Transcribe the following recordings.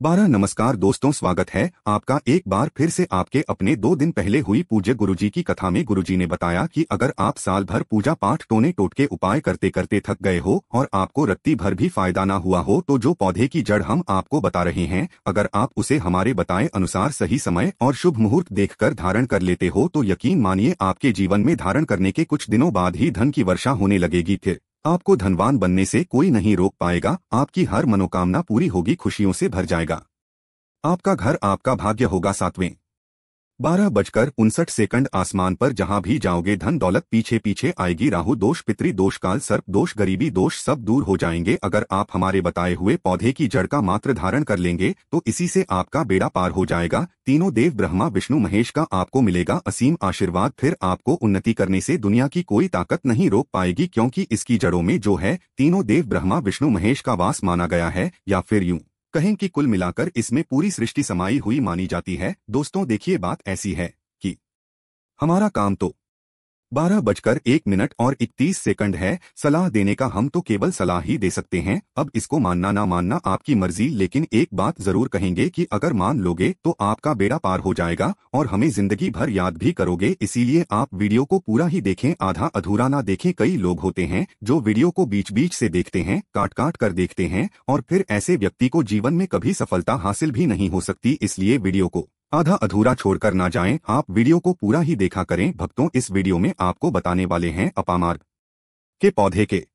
नमस्कार दोस्तों, स्वागत है आपका एक बार फिर से आपके अपने 2 दिन पहले हुई पूज्य गुरुजी की कथा में। गुरुजी ने बताया कि अगर आप साल भर पूजा पाठ टोने टोटके उपाय करते करते थक गए हो और आपको रत्ती भर भी फायदा ना हुआ हो, तो जो पौधे की जड़ हम आपको बता रहे हैं, अगर आप उसे हमारे बताए अनुसार सही समय और शुभ मुहूर्त देखकर धारण कर लेते हो तो यकीन मानिए आपके जीवन में धारण करने के कुछ दिनों बाद ही धन की वर्षा होने लगेगी। फिर आपको धनवान बनने से कोई नहीं रोक पाएगा। आपकी हर मनोकामना पूरी होगी, खुशियों से भर जाएगा आपका घर, आपका भाग्य होगा सातवें। 12:59 आसमान पर जहां भी जाओगे धन दौलत पीछे पीछे आएगी। राहु दोष, पितृ दोष, काल सर्प दोष, गरीबी दोष सब दूर हो जाएंगे। अगर आप हमारे बताए हुए पौधे की जड़ का मात्र धारण कर लेंगे तो इसी से आपका बेड़ा पार हो जाएगा। तीनों देव ब्रह्मा विष्णु महेश का आपको मिलेगा असीम आशीर्वाद। फिर आपको उन्नति करने से दुनिया की कोई ताकत नहीं रोक पाएगी, क्योंकि इसकी जड़ों में जो है तीनों देव ब्रह्मा विष्णु महेश का वास माना गया है, या फिर यूं कहें कि कुल मिलाकर इसमें पूरी सृष्टि समाई हुई मानी जाती है। दोस्तों देखिए, बात ऐसी है कि हमारा काम तो 12:01 है। सलाह देने का हम तो केवल सलाह ही दे सकते हैं। अब इसको मानना ना मानना आपकी मर्जी, लेकिन एक बात जरूर कहेंगे कि अगर मान लोगे तो आपका बेड़ा पार हो जाएगा और हमें जिंदगी भर याद भी करोगे। इसीलिए आप वीडियो को पूरा ही देखें, आधा अधूरा ना देखें। कई लोग होते हैं जो वीडियो को बीच बीच से देखते हैं, काट काट कर देखते हैं, और फिर ऐसे व्यक्ति को जीवन में कभी सफलता हासिल भी नहीं हो सकती। इसलिए वीडियो को आधा अधूरा छोड़कर ना जाएं, आप वीडियो को पूरा ही देखा करें। भक्तों, इस वीडियो में आपको बताने वाले हैं अपामार्ग के पौधे के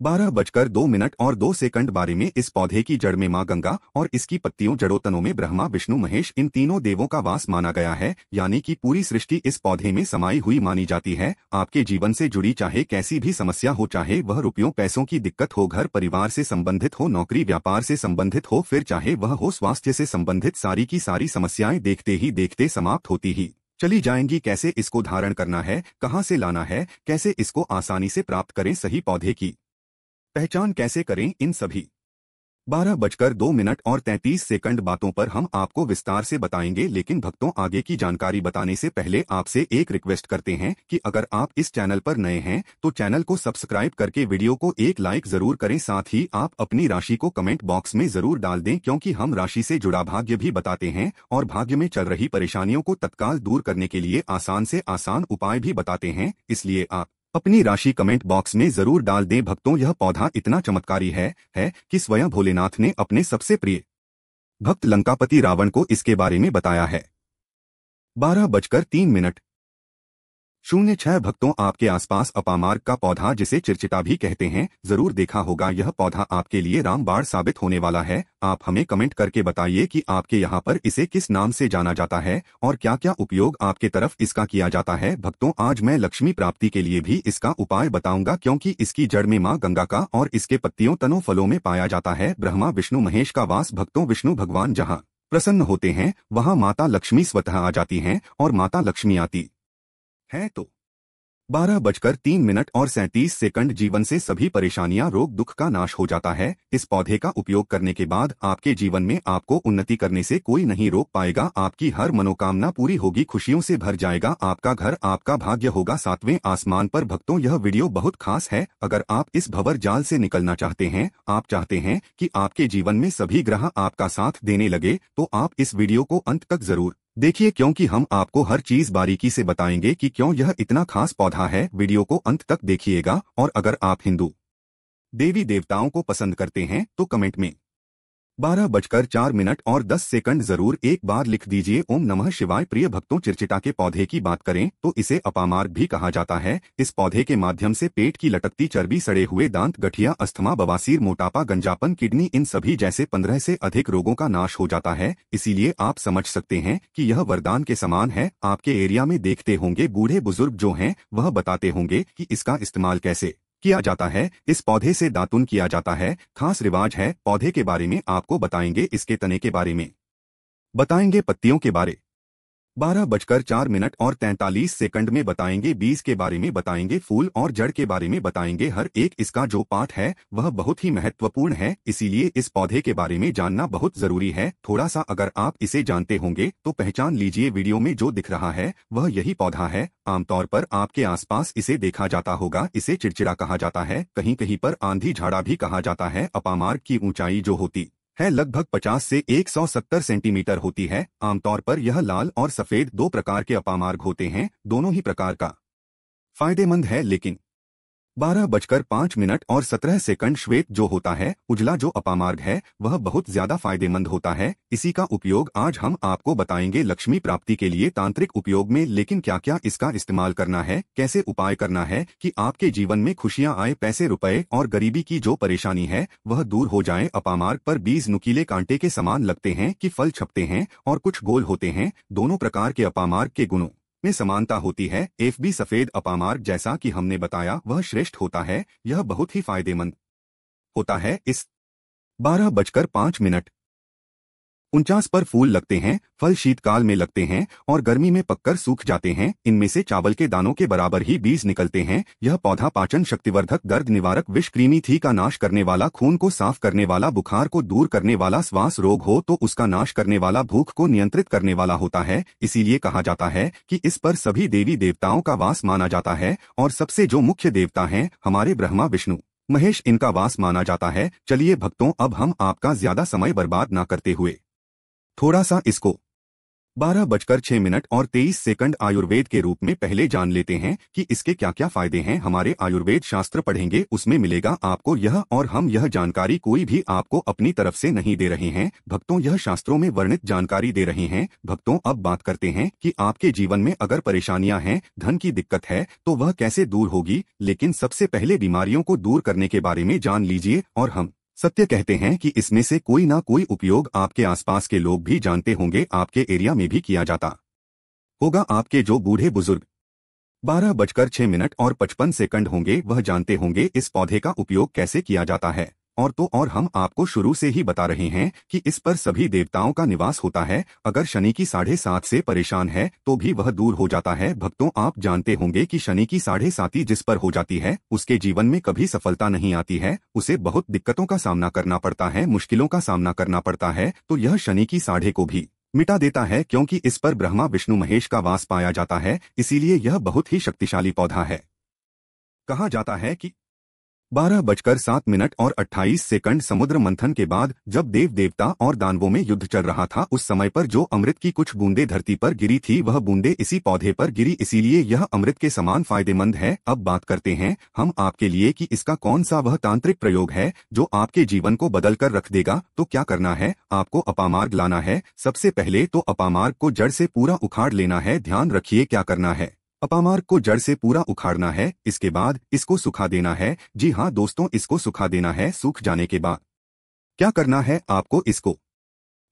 12:02 बारे में। इस पौधे की जड़ में मां गंगा और इसकी पत्तियों जड़ोतनों में ब्रह्मा विष्णु महेश, इन तीनों देवों का वास माना गया है, यानी कि पूरी सृष्टि इस पौधे में समाई हुई मानी जाती है। आपके जीवन से जुड़ी चाहे कैसी भी समस्या हो, चाहे वह रुपयों पैसों की दिक्कत हो, घर परिवार से संबंधित हो, नौकरी व्यापार से संबंधित हो, फिर चाहे वह हो स्वास्थ्य से संबंधित, सारी की सारी समस्याएं देखते ही देखते समाप्त होती ही चली जाएंगी। कैसे इसको धारण करना है, कहां से लाना है, कैसे इसको आसानी से प्राप्त करें, सही पौधे की पहचान कैसे करें, इन सभी 12:02 बातों पर हम आपको विस्तार से बताएंगे। लेकिन भक्तों, आगे की जानकारी बताने से पहले आपसे एक रिक्वेस्ट करते हैं कि अगर आप इस चैनल पर नए हैं तो चैनल को सब्सक्राइब करके वीडियो को एक लाइक जरूर करें। साथ ही आप अपनी राशि को कमेंट बॉक्स में जरूर डाल दें, क्योंकि हम राशि से जुड़ा भाग्य भी बताते हैं और भाग्य में चल रही परेशानियों को तत्काल दूर करने के लिए आसान से आसान उपाय भी बताते हैं। इसलिए आप अपनी राशि कमेंट बॉक्स में जरूर डाल दें। भक्तों, यह पौधा इतना चमत्कारी है कि स्वयं भोलेनाथ ने अपने सबसे प्रिय भक्त लंकापति रावण को इसके बारे में बताया है। 12:03 भक्तों, आपके आसपास अपामार्ग का पौधा, जिसे चिरचिटा भी कहते हैं, जरूर देखा होगा। यह पौधा आपके लिए रामबाण साबित होने वाला है। आप हमें कमेंट करके बताइए कि आपके यहाँ पर इसे किस नाम से जाना जाता है और क्या क्या उपयोग आपके तरफ इसका किया जाता है। भक्तों, आज मैं लक्ष्मी प्राप्ति के लिए भी इसका उपाय बताऊंगा, क्योंकि इसकी जड़ में मां गंगा का और इसके पत्तियों तनों फलों में पाया जाता है ब्रह्मा विष्णु महेश का वास। भक्तों, विष्णु भगवान जहाँ प्रसन्न होते हैं वहाँ माता लक्ष्मी स्वतः आ जाती हैं, और माता लक्ष्मी आती है तो 12:03 जीवन से सभी परेशानियां, रोग दुख का नाश हो जाता है। इस पौधे का उपयोग करने के बाद आपके जीवन में आपको उन्नति करने से कोई नहीं रोक पाएगा। आपकी हर मनोकामना पूरी होगी, खुशियों से भर जाएगा आपका घर, आपका भाग्य होगा सातवें आसमान पर। भक्तों, यह वीडियो बहुत खास है। अगर आप इस भंवर जाल से निकलना चाहते हैं, आप चाहते हैं कि आपके जीवन में सभी ग्रह आपका साथ देने लगे, तो आप इस वीडियो को अंत तक जरूर देखिए, क्योंकि हम आपको हर चीज बारीकी से बताएंगे कि क्यों यह इतना खास पौधा है। वीडियो को अंत तक देखिएगा। और अगर आप हिंदू देवी देवताओं को पसंद करते हैं तो कमेंट में 12:04 जरूर एक बार लिख दीजिए ओम नमः शिवाय। प्रिय भक्तों, चिरचिटा के पौधे की बात करें तो इसे अपामार्ग भी कहा जाता है। इस पौधे के माध्यम से पेट की लटकती चर्बी, सड़े हुए दांत, गठिया, अस्थमा, बवासीर, मोटापा, गंजापन, किडनी, इन सभी जैसे 15 से अधिक रोगों का नाश हो जाता है। इसीलिए आप समझ सकते हैं कि यह वरदान के समान है। आपके एरिया में देखते होंगे बूढ़े बुजुर्ग जो हैं वह बताते होंगे कि इसका इस्तेमाल कैसे किया जाता है। इस पौधे से दातुन किया जाता है, खास रिवाज है। पौधे के बारे में आपको बताएंगे, इसके तने के बारे में बताएंगे, पत्तियों के बारे 12:04 में बताएंगे, बीज के बारे में बताएंगे, फूल और जड़ के बारे में बताएंगे। हर एक इसका जो पार्ट है वह बहुत ही महत्वपूर्ण है। इसीलिए इस पौधे के बारे में जानना बहुत जरूरी है। थोड़ा सा अगर आप इसे जानते होंगे तो पहचान लीजिए, वीडियो में जो दिख रहा है वह यही पौधा है। आमतौर पर आपके आसपास इसे देखा जाता होगा। इसे चिड़चिड़ा कहा जाता है, कहीं कहीं पर आंधी झाड़ा भी कहा जाता है। अपामार्ग की ऊंचाई जो होती है लगभग 50 से 170 सेंटीमीटर होती है। आमतौर पर यह लाल और सफेद दो प्रकार के अपामार्ग होते हैं, दोनों ही प्रकार का फायदेमंद है, लेकिन 12:05 और 17 श्वेत जो होता है, उजला जो अपामार्ग है, वह बहुत ज्यादा फायदेमंद होता है। इसी का उपयोग आज हम आपको बताएंगे लक्ष्मी प्राप्ति के लिए तांत्रिक उपयोग में। लेकिन क्या क्या इसका इस्तेमाल करना है, कैसे उपाय करना है कि आपके जीवन में खुशियां आए, पैसे रुपए और गरीबी की जो परेशानी है वह दूर हो जाए। अपामार्ग पर बीज नुकीले कांटे के समान लगते हैं कि फल छपते हैं और कुछ गोल होते हैं। दोनों प्रकार के अपामार्ग के गुणों में समानता होती है। एफबी सफेद अपामार्ग जैसा कि हमने बताया वह श्रेष्ठ होता है, यह बहुत ही फायदेमंद होता है। इस 12:05 पर फूल लगते हैं, फल शीतकाल में लगते हैं और गर्मी में पककर सूख जाते हैं। इनमें से चावल के दानों के बराबर ही बीज निकलते हैं। यह पौधा पाचन शक्तिवर्धक, दर्द निवारक, विष कृमि थी का नाश करने वाला, खून को साफ करने वाला, बुखार को दूर करने वाला, श्वास रोग हो तो उसका नाश करने वाला, भूख को नियंत्रित करने वाला होता है। इसीलिए कहा जाता है कि इस पर सभी देवी देवताओं का वास माना जाता है और सबसे जो मुख्य देवता हैं हमारे ब्रह्मा विष्णु महेश, इनका वास माना जाता है। चलिए भक्तों, अब हम आपका ज्यादा समय बर्बाद ना करते हुए थोड़ा सा इसको 12:06 और 23 आयुर्वेद के रूप में पहले जान लेते हैं कि इसके क्या क्या फायदे हैं। हमारे आयुर्वेद शास्त्र पढ़ेंगे, उसमें मिलेगा आपको यह, और हम यह जानकारी कोई भी आपको अपनी तरफ से नहीं दे रहे हैं भक्तों, यह शास्त्रों में वर्णित जानकारी दे रहे हैं। भक्तों, अब बात करते हैं कि आपके जीवन में अगर परेशानियां हैं, धन की दिक्कत है तो वह कैसे दूर होगी। लेकिन सबसे पहले बीमारियों को दूर करने के बारे में जान लीजिए। और हम सत्य कहते हैं कि इसमें से कोई ना कोई उपयोग आपके आसपास के लोग भी जानते होंगे, आपके एरिया में भी किया जाता होगा। आपके जो बूढ़े बुजुर्ग 12:06 और 55 होंगे वह जानते होंगे इस पौधे का उपयोग कैसे किया जाता है। और हम आपको शुरू से ही बता रहे हैं कि इस पर सभी देवताओं का निवास होता है। अगर शनि की 7.5 से परेशान है तो भी वह दूर हो जाता है। भक्तों, आप जानते होंगे कि शनि की 7.5 जिस पर हो जाती है उसके जीवन में कभी सफलता नहीं आती है, उसे बहुत दिक्कतों का सामना करना पड़ता है, मुश्किलों का सामना करना पड़ता है। तो यह शनि की 7.5 को भी मिटा देता है, क्योंकि इस पर ब्रह्मा विष्णु महेश का वास पाया जाता है। इसीलिए यह बहुत ही शक्तिशाली पौधा है। कहा जाता है कि 12:07 और 28 समुद्र मंथन के बाद जब देव देवता और दानवों में युद्ध चल रहा था, उस समय पर जो अमृत की कुछ बूंदें धरती पर गिरी थी वह बूंदें इसी पौधे पर गिरी, इसीलिए यह अमृत के समान फायदेमंद है। अब बात करते हैं हम आपके लिए कि इसका कौन सा वह तांत्रिक प्रयोग है जो आपके जीवन को बदल कर रख देगा। तो क्या करना है, आपको अपामार्ग लाना है। सबसे पहले तो अपामार्ग को जड़ से पूरा उखाड़ लेना है। ध्यान रखिए क्या करना है, अपामार्ग को जड़ से पूरा उखाड़ना है। इसके बाद इसको सुखा देना है। जी हाँ दोस्तों, इसको सुखा देना है। सूख जाने के बाद क्या करना है, आपको इसको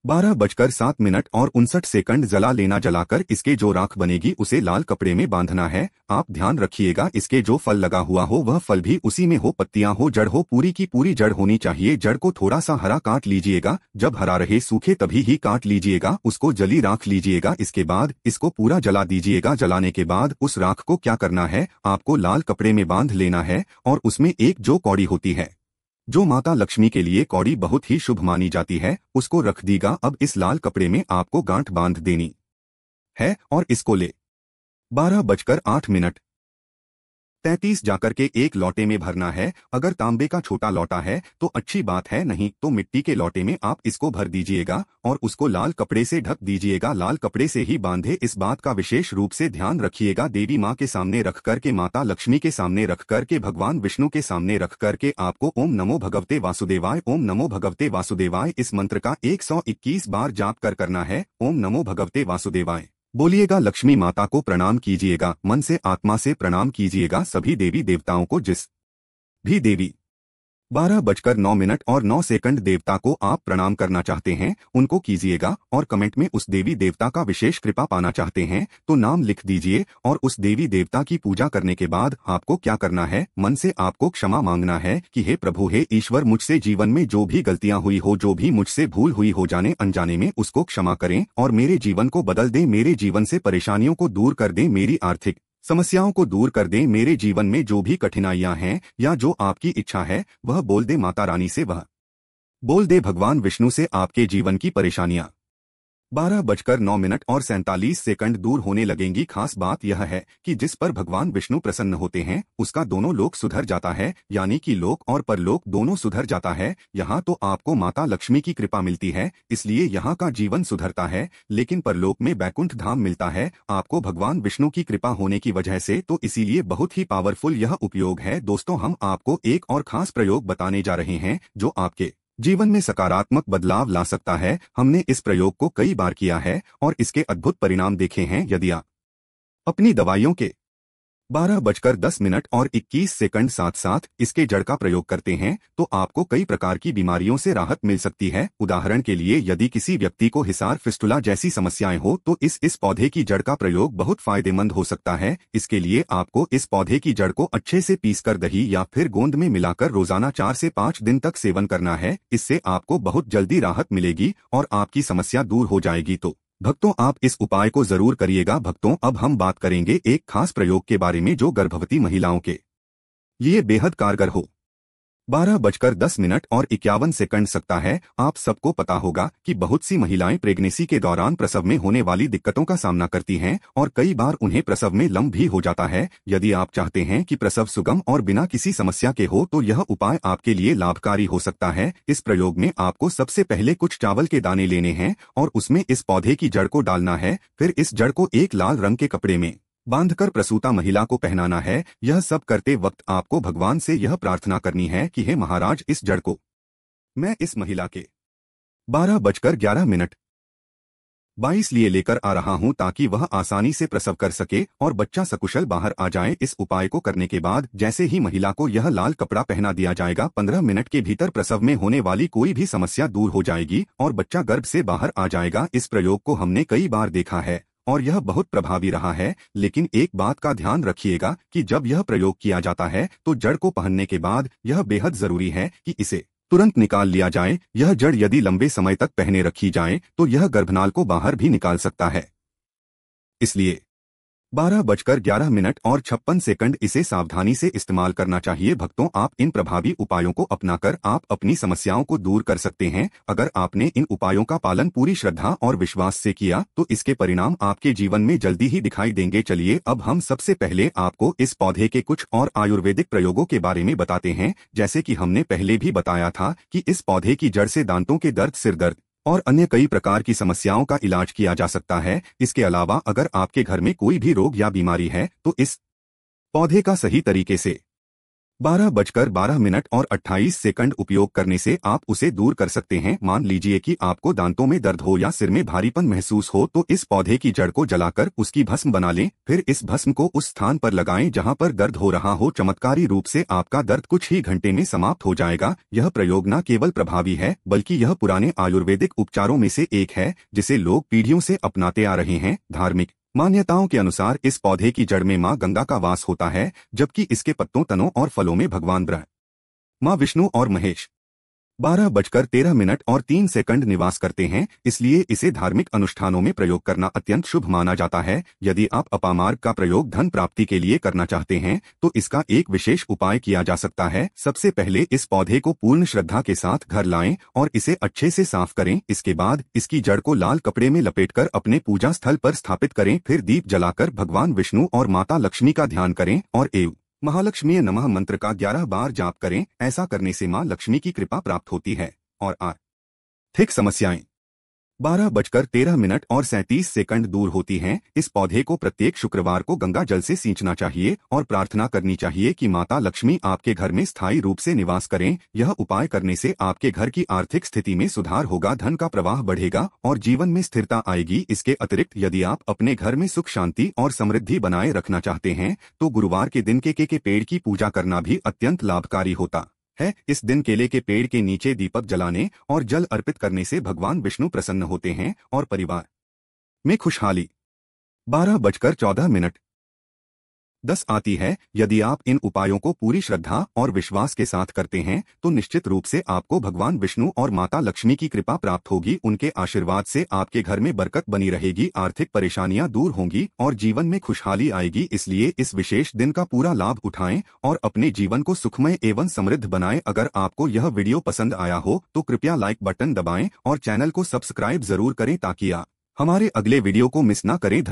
12:07 और 59 जला लेना। जलाकर इसके जो राख बनेगी उसे लाल कपड़े में बांधना है। आप ध्यान रखिएगा इसके जो फल लगा हुआ हो वह फल भी उसी में हो, पत्तियां हो, जड़ हो, पूरी की पूरी जड़ होनी चाहिए। जड़ को थोड़ा सा हरा काट लीजिएगा, जब हरा रहे सूखे तभी ही काट लीजिएगा, उसको जली राख लीजिएगा। इसके बाद इसको पूरा जला दीजिएगा। जलाने के बाद उस राख को क्या करना है, आपको लाल कपड़े में बांध लेना है और उसमें एक जो कौड़ी होती है, जो माता लक्ष्मी के लिए कौड़ी बहुत ही शुभ मानी जाती है, उसको रख दीगा। अब इस लाल कपड़े में आपको गांठ बांध देनी है और इसको ले 12:08 जाकर के एक लोटे में भरना है। अगर तांबे का छोटा लोटा है तो अच्छी बात है, नहीं तो मिट्टी के लोटे में आप इसको भर दीजिएगा और उसको लाल कपड़े से ढक दीजिएगा। लाल कपड़े से ही बांधे। इस बात का विशेष रूप से ध्यान रखिएगा। देवी माँ के सामने रख करके, माता लक्ष्मी के सामने रख करके, भगवान विष्णु के सामने रख करके आपको ओम नमो भगवते वासुदेवाय, ओम नमो भगवते वासुदेवाय इस मंत्र का 121 बार जाप कर करना है। ओम नमो भगवते वासुदेवाय बोलिएगा। लक्ष्मी माता को प्रणाम कीजिएगा, मन से आत्मा से प्रणाम कीजिएगा। सभी देवी देवताओं को, जिस भी देवी 12:09 और 9 देवता को आप प्रणाम करना चाहते हैं उनको कीजिएगा। और कमेंट में उस देवी देवता का विशेष कृपा पाना चाहते हैं तो नाम लिख दीजिए। और उस देवी देवता की पूजा करने के बाद आपको क्या करना है, मन से आपको क्षमा मांगना है कि हे प्रभु, हे ईश्वर, मुझसे जीवन में जो भी गलतियां हुई हो, जो भी मुझसे भूल हुई हो जाने अनजाने में, उसको क्षमा करें और मेरे जीवन को बदल दें। मेरे जीवन से परेशानियों को दूर कर दें, मेरी आर्थिक समस्याओं को दूर कर दें। मेरे जीवन में जो भी कठिनाइयां हैं या जो आपकी इच्छा है वह बोल दे माता रानी से, वह बोल दे भगवान विष्णु से। आपके जीवन की परेशानियां 12:09 और 47 दूर होने लगेंगी। खास बात यह है कि जिस पर भगवान विष्णु प्रसन्न होते हैं उसका दोनों लोक सुधर जाता है, यानी कि लोक और परलोक दोनों सुधर जाता है। यहाँ तो आपको माता लक्ष्मी की कृपा मिलती है, इसलिए यहाँ का जीवन सुधरता है, लेकिन परलोक में बैकुंठ धाम मिलता है आपको भगवान विष्णु की कृपा होने की वजह से। तो इसीलिए बहुत ही पावरफुल यह उपयोग है। दोस्तों, हम आपको एक और खास प्रयोग बताने जा रहे हैं जो आपके जीवन में सकारात्मक बदलाव ला सकता है। हमने इस प्रयोग को कई बार किया है और इसके अद्भुत परिणाम देखे हैं। यदि आप अपनी दवाइयों के 12:10 और 21 साथ साथ इसके जड़ का प्रयोग करते हैं तो आपको कई प्रकार की बीमारियों से राहत मिल सकती है। उदाहरण के लिए, यदि किसी व्यक्ति को हिसार, फिस्टुला जैसी समस्याएं हो तो इस पौधे की जड़ का प्रयोग बहुत फायदेमंद हो सकता है। इसके लिए आपको इस पौधे की जड़ को अच्छे से पीसकर दही या फिर गोंद में मिलाकर रोजाना 4 से 5 दिन तक सेवन करना है। इससे आपको बहुत जल्दी राहत मिलेगी और आपकी समस्या दूर हो जाएगी। तो भक्तों, आप इस उपाय को जरूर करिएगा। भक्तों, अब हम बात करेंगे एक खास प्रयोग के बारे में जो गर्भवती महिलाओं के लिए बेहद कारगर हो। 12:10 और 51 सकता है। आप सबको पता होगा कि बहुत सी महिलाएं प्रेगनेंसी के दौरान प्रसव में होने वाली दिक्कतों का सामना करती हैं और कई बार उन्हें प्रसव में लंब भी हो जाता है। यदि आप चाहते हैं कि प्रसव सुगम और बिना किसी समस्या के हो तो यह उपाय आपके लिए लाभकारी हो सकता है। इस प्रयोग में आपको सबसे पहले कुछ चावल के दाने लेने हैं और उसमें इस पौधे की जड़ को डालना है। फिर इस जड़ को एक लाल रंग के कपड़े में बांधकर प्रसूता महिला को पहनाना है। यह सब करते वक्त आपको भगवान से यह प्रार्थना करनी है कि हे महाराज, इस जड़ को मैं इस महिला के 12:11 लिए लेकर आ रहा हूं ताकि वह आसानी से प्रसव कर सके और बच्चा सकुशल बाहर आ जाए। इस उपाय को करने के बाद जैसे ही महिला को यह लाल कपड़ा पहना दिया जाएगा, 15 मिनट के भीतर प्रसव में होने वाली कोई भी समस्या दूर हो जाएगी और बच्चा गर्भ से बाहर आ जाएगा। इस प्रयोग को हमने कई बार देखा है और यह बहुत प्रभावी रहा है। लेकिन एक बात का ध्यान रखिएगा कि जब यह प्रयोग किया जाता है तो जड़ को पहनने के बाद यह बेहद जरूरी है कि इसे तुरंत निकाल लिया जाए। यह जड़ यदि लंबे समय तक पहने रखी जाए तो यह गर्भनाल को बाहर भी निकाल सकता है। इसलिए 12:11 और 56 इसे सावधानी से इस्तेमाल करना चाहिए। भक्तों, आप इन प्रभावी उपायों को अपनाकर आप अपनी समस्याओं को दूर कर सकते हैं। अगर आपने इन उपायों का पालन पूरी श्रद्धा और विश्वास से किया तो इसके परिणाम आपके जीवन में जल्दी ही दिखाई देंगे। चलिए, अब हम सबसे पहले आपको इस पौधे के कुछ और आयुर्वेदिक प्रयोगों के बारे में बताते हैं। जैसे कि हमने पहले भी बताया था कि इस पौधे की जड़ से दांतों के दर्द, सिर दर्द और अन्य कई प्रकार की समस्याओं का इलाज किया जा सकता है। इसके अलावा अगर आपके घर में कोई भी रोग या बीमारी है तो इस पौधे का सही तरीके से 12:12 और 28 उपयोग करने से आप उसे दूर कर सकते हैं। मान लीजिए कि आपको दांतों में दर्द हो या सिर में भारीपन महसूस हो तो इस पौधे की जड़ को जलाकर उसकी भस्म बना लें। फिर इस भस्म को उस स्थान पर लगाएं जहां पर दर्द हो रहा हो। चमत्कारी रूप से आपका दर्द कुछ ही घंटे में समाप्त हो जाएगा। यह प्रयोग न केवल प्रभावी है बल्कि यह पुराने आयुर्वेदिक उपचारों में से एक है जिसे लोग पीढ़ियों से अपनाते आ रहे हैं। धार्मिक मान्यताओं के अनुसार इस पौधे की जड़ में मां गंगा का वास होता है, जबकि इसके पत्तों, तनों और फलों में भगवान ब्रह्मा, विष्णु और महेश 12:13 और 3 निवास करते हैं। इसलिए इसे धार्मिक अनुष्ठानों में प्रयोग करना अत्यंत शुभ माना जाता है। यदि आप अपामार्ग का प्रयोग धन प्राप्ति के लिए करना चाहते हैं तो इसका एक विशेष उपाय किया जा सकता है। सबसे पहले इस पौधे को पूर्ण श्रद्धा के साथ घर लाएं और इसे अच्छे से साफ करें। इसके बाद इसकी जड़ को लाल कपड़े में लपेटकर अपने पूजा स्थल पर स्थापित करें। फिर दीप जलाकर भगवान विष्णु और माता लक्ष्मी का ध्यान करें और एवं महालक्ष्मी नमः मंत्र का 11 बार जाप करें। ऐसा करने से मां लक्ष्मी की कृपा प्राप्त होती है और आर्थिक समस्याएं 12:13 और 37 दूर होती हैं। इस पौधे को प्रत्येक शुक्रवार को गंगा जल से सींचना चाहिए और प्रार्थना करनी चाहिए कि माता लक्ष्मी आपके घर में स्थायी रूप से निवास करें। यह उपाय करने से आपके घर की आर्थिक स्थिति में सुधार होगा, धन का प्रवाह बढ़ेगा और जीवन में स्थिरता आएगी। इसके अतिरिक्त यदि आप अपने घर में सुख, शांति और समृद्धि बनाए रखना चाहते हैं तो गुरुवार के दिन केले के पेड़ की पूजा करना भी अत्यंत लाभकारी होता है। इस दिन केले के पेड़ के नीचे दीपक जलाने और जल अर्पित करने से भगवान विष्णु प्रसन्न होते हैं और परिवार में खुशहाली 12:14 आती है। यदि आप इन उपायों को पूरी श्रद्धा और विश्वास के साथ करते हैं तो निश्चित रूप से आपको भगवान विष्णु और माता लक्ष्मी की कृपा प्राप्त होगी। उनके आशीर्वाद से आपके घर में बरकत बनी रहेगी, आर्थिक परेशानियां दूर होंगी और जीवन में खुशहाली आएगी। इसलिए इस विशेष दिन का पूरा लाभ उठाएं और अपने जीवन को सुखमय एवं समृद्ध बनाएं। अगर आपको यह वीडियो पसंद आया हो तो कृपया लाइक बटन दबाएं और चैनल को सब्सक्राइब जरूर करें ताकि आप हमारे अगले वीडियो को मिस ना करें।